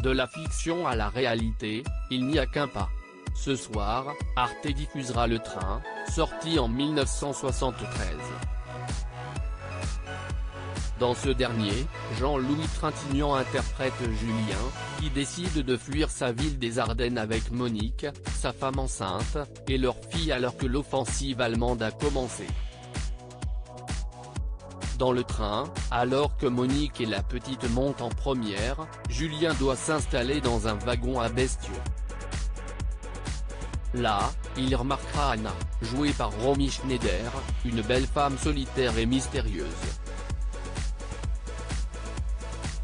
De la fiction à la réalité, il n'y a qu'un pas. Ce soir, Arte diffusera Le Train, sorti en 1973. Dans ce dernier, Jean-Louis Trintignant interprète Julien, qui décide de fuir sa ville des Ardennes avec Monique, sa femme enceinte, et leur fille alors que l'offensive allemande a commencé. Dans Le Train, alors que Monique et la petite montent en première, Julien doit s'installer dans un wagon à bestiaux. Là, il remarquera Anna, jouée par Romy Schneider, une belle femme solitaire et mystérieuse.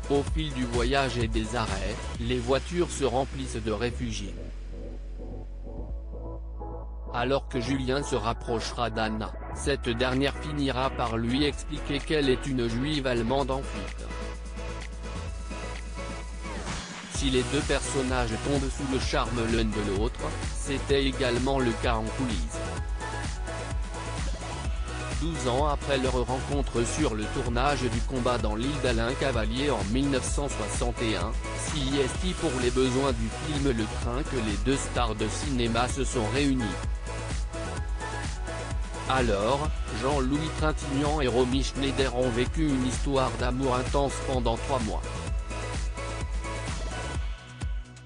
Au fil du voyage et des arrêts, les voitures se remplissent de réfugiés. Alors que Julien se rapprochera d'Anna, cette dernière finira par lui expliquer qu'elle est une juive allemande en fuite. Si les deux personnages tombent sous le charme l'un de l'autre, c'était également le cas en coulisses. 12 ans après leur rencontre sur le tournage du Combat dans l'île d'Alain Cavalier en 1961, CST pour les besoins du film Le Train que les deux stars de cinéma se sont réunis. Alors, Jean-Louis Trintignant et Romy Schneider ont vécu une histoire d'amour intense pendant 3 mois.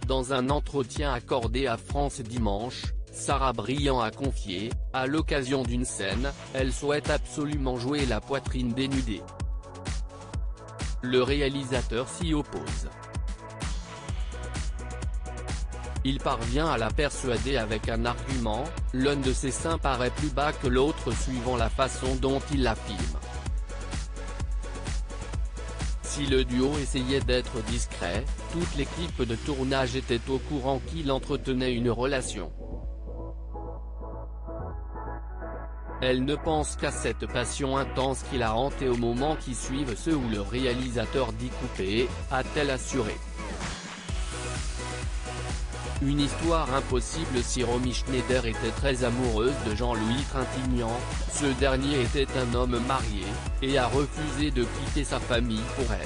Dans un entretien accordé à France Dimanche, Sarah Briand a confié, à l'occasion d'une scène, elle souhaite absolument jouer la poitrine dénudée. Le réalisateur s'y oppose. Il parvient à la persuader avec un argument, l'un de ses seins paraît plus bas que l'autre suivant la façon dont il la filme. Si le duo essayait d'être discret, toute l'équipe de tournage était au courant qu'il entretenait une relation. Elle ne pense qu'à cette passion intense qui l'a hantée au moment qui suivent ceux où le réalisateur dit couper, a-t-elle assuré. Une histoire impossible si Romy Schneider était très amoureuse de Jean-Louis Trintignant, ce dernier était un homme marié, et a refusé de quitter sa famille pour elle.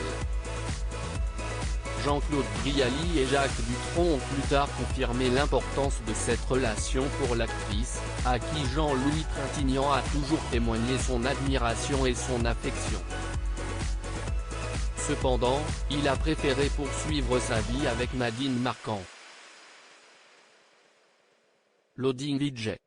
Jean-Claude Brialy et Jacques Dutronc ont plus tard confirmé l'importance de cette relation pour l'actrice, à qui Jean-Louis Trintignant a toujours témoigné son admiration et son affection. Cependant, il a préféré poursuivre sa vie avec Nadine Marquand. Loading VJ.